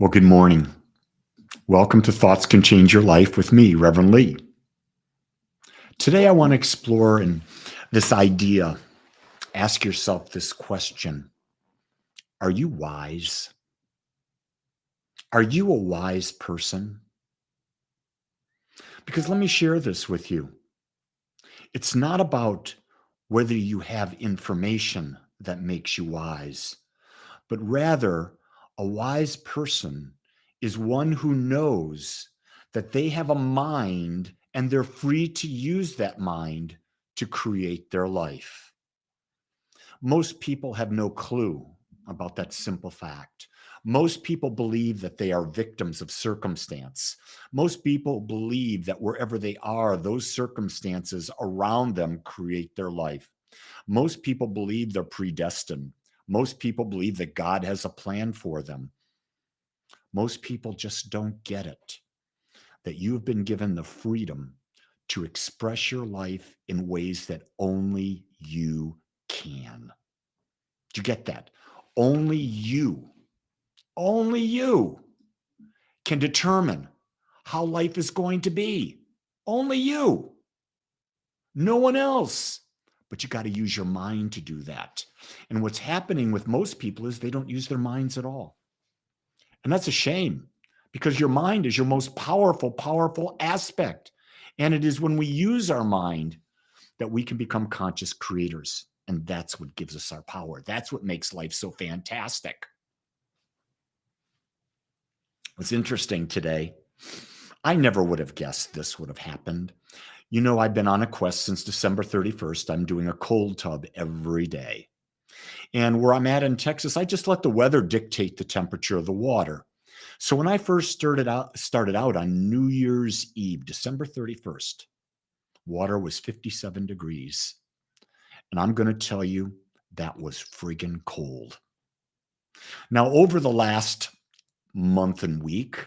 Well, good morning. Welcome to Thoughts Can Change Your Life with me, Reverend Lee. Today, I want to explore this idea. Ask yourself this question. Are you wise? Are you a wise person? Because let me share this with you. It's not about whether you have information that makes you wise, but rather a wise person is one who knows that they have a mind and they're free to use that mind to create their life. Most people have no clue about that simple fact. Most people believe that they are victims of circumstance. Most people believe that wherever they are, those circumstances around them create their life. Most people believe they're predestined. Most people believe that God has a plan for them. Most people just don't get it, that you've been given the freedom to express your life in ways that only you can. Do you get that? Only you can determine how life is going to be. Only you. No one else. But you got to use your mind to do that. And what's happening with most people is they don't use their minds at all. And that's a shame because your mind is your most powerful aspect. And it is when we use our mind that we can become conscious creators. And that's what gives us our power. That's what makes life so fantastic. What's interesting today, I never would have guessed this would have happened. You know, I've been on a quest since December 31st. I'm doing a cold tub every day. And where I'm at in Texas, I just let the weather dictate the temperature of the water. So when I first started out on New Year's Eve, December 31st, water was 57 degrees. And I'm going to tell you, that was friggin' cold. Now, over the last month and week,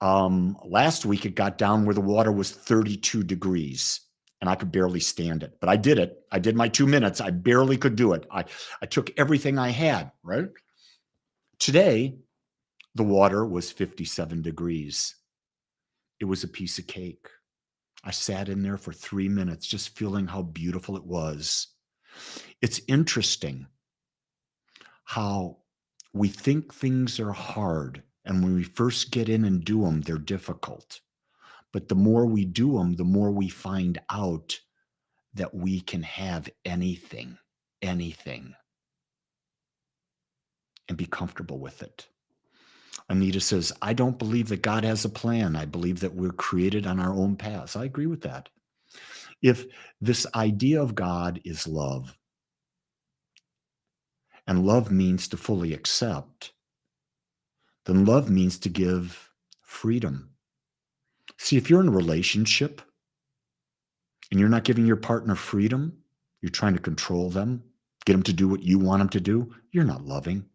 last week it got down where the water was 32 degrees and I could barely stand it. But I did it. I did my 2 minutes. I barely could do it. I took everything I had, right? Today, the water was 57 degrees. It was a piece of cake. I sat in there for 3 minutes just feeling how beautiful it was. It's interesting how we think things are hard, and when we first get in and do them, they're difficult. But the more we do them, the more we find out that we can have anything, and be comfortable with it. Anita says, I don't believe that God has a plan. I believe that we're created on our own paths. I agree with that. If this idea of God is love, and love means to fully accept, then love means to give freedom. See, if you're in a relationship and you're not giving your partner freedom, you're trying to control them, get them to do what you want them to do, you're not loving.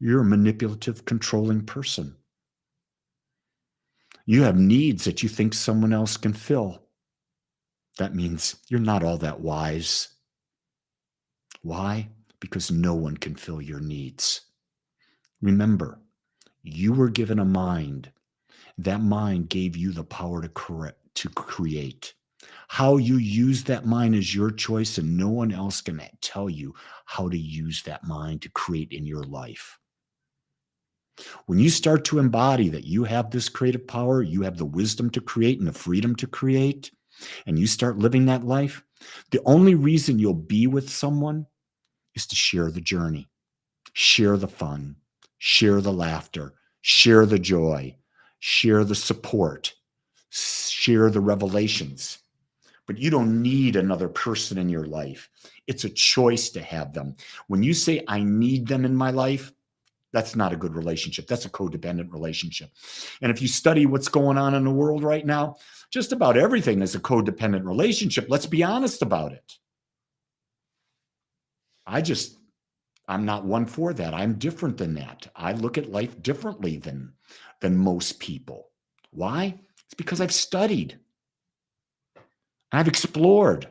You're a manipulative, controlling person. You have needs that you think someone else can fill. That means you're not all that wise. Why? Because no one can fill your needs. Remember, you were given a mind. That mind gave you the power to create. How you use that mind is your choice, and no one else can tell you how to use that mind to create in your life. When you start to embody that you have this creative power, you have the wisdom to create and the freedom to create, and you start living that life, the only reason you'll be with someone is to share the journey, share the fun, share the laughter, share the joy, share the support, share the revelations. But you don't need another person in your life. It's a choice to have them. When you say, I need them in my life, that's not a good relationship. That's a codependent relationship. And if you study what's going on in the world right now, just about everything is a codependent relationship. Let's be honest about it. I'm not one for that. I'm different than that. I look at life differently than most people. Why? It's because I've studied. I've explored.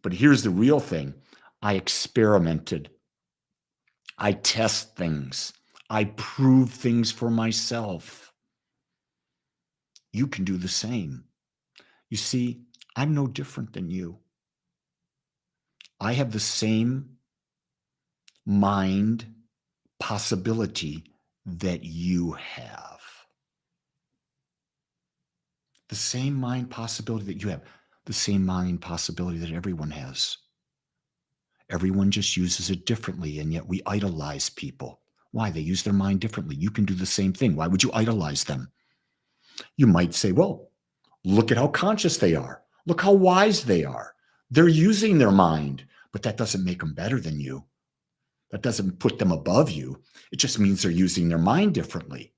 But here's the real thing. I experimented. I test things. I prove things for myself. You can do the same. You see, I'm no different than you. I have the same mind possibility that you have. The same mind possibility that you have. The same mind possibility that everyone has. Everyone just uses it differently, and yet we idolize people. Why? They use their mind differently. You can do the same thing. Why would you idolize them? You might say, well, look at how conscious they are. Look how wise they are. They're using their mind, but that doesn't make them better than you. That doesn't put them above you. It just means they're using their mind differently.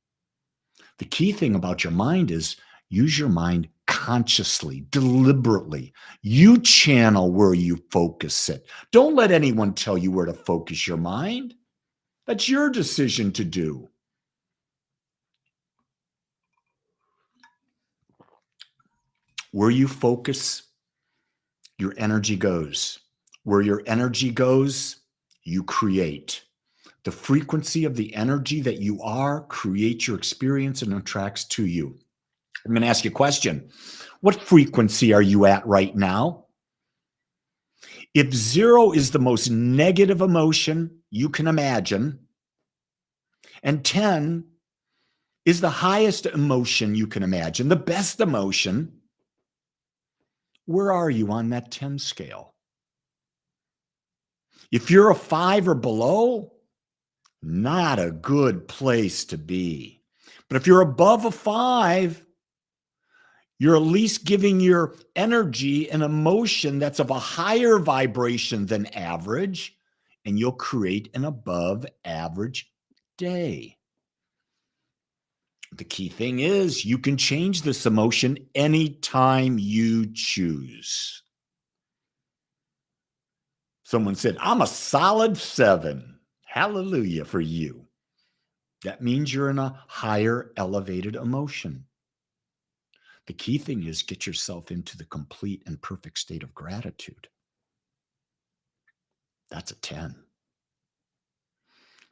The key thing about your mind is use your mind consciously, deliberately. You channel where you focus it. Don't let anyone tell you where to focus your mind. That's your decision to do. Where you focus, your energy goes. Where your energy goes, you create. The frequency of the energy that you are creates your experience and attracts to you. I'm going to ask you a question. What frequency are you at right now? If 0 is the most negative emotion you can imagine, and 10 is the highest emotion you can imagine, the best emotion, where are you on that 10 scale? If you're a 5 or below, not a good place to be. But if you're above a 5, you're at least giving your energy an emotion that's of a higher vibration than average, and you'll create an above average day. The key thing is you can change this emotion anytime you choose. Someone said, I'm a solid 7. Hallelujah for you. That means you're in a higher elevated emotion. The key thing is get yourself into the complete and perfect state of gratitude. That's a 10.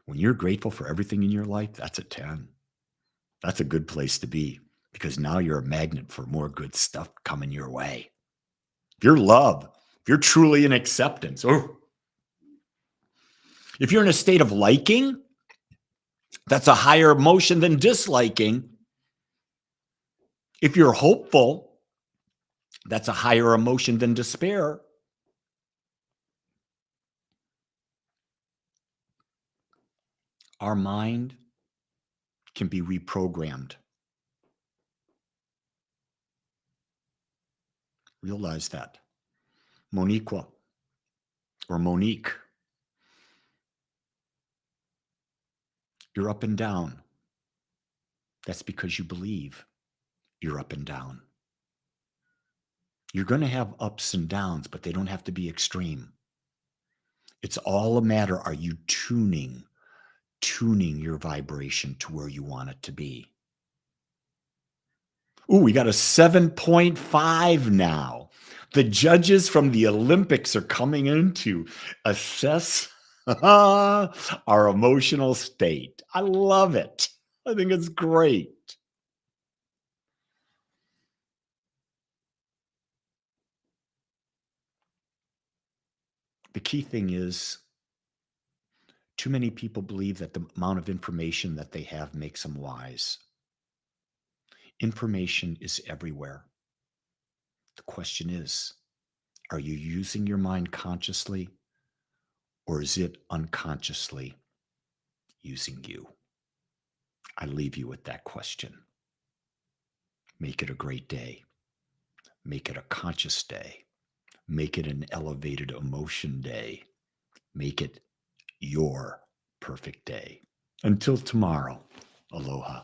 When you're grateful for everything in your life, that's a 10. That's a good place to be because now you're a magnet for more good stuff coming your way. If you're love, if you're truly in acceptance, or if you're in a state of liking, that's a higher emotion than disliking. If you're hopeful, that's a higher emotion than despair. Our mind can be reprogrammed. Realize that. Moniqua or Monique, you're up and down. That's because you believe you're up and down. You're going to have ups and downs, but they don't have to be extreme. It's all a matter, are you tuning your vibration to where you want it to be? Ooh, we got a 7.5 now. The judges from the Olympics are coming in to assess our emotional state. I love it. I think it's great. The key thing is too many people believe that the amount of information that they have makes them wise. Information is everywhere. The question is, are you using your mind consciously or is it unconsciously using you? I leave you with that question. Make it a great day. Make it a conscious day. Make it an elevated emotion day. Make it your perfect day. Until tomorrow, aloha.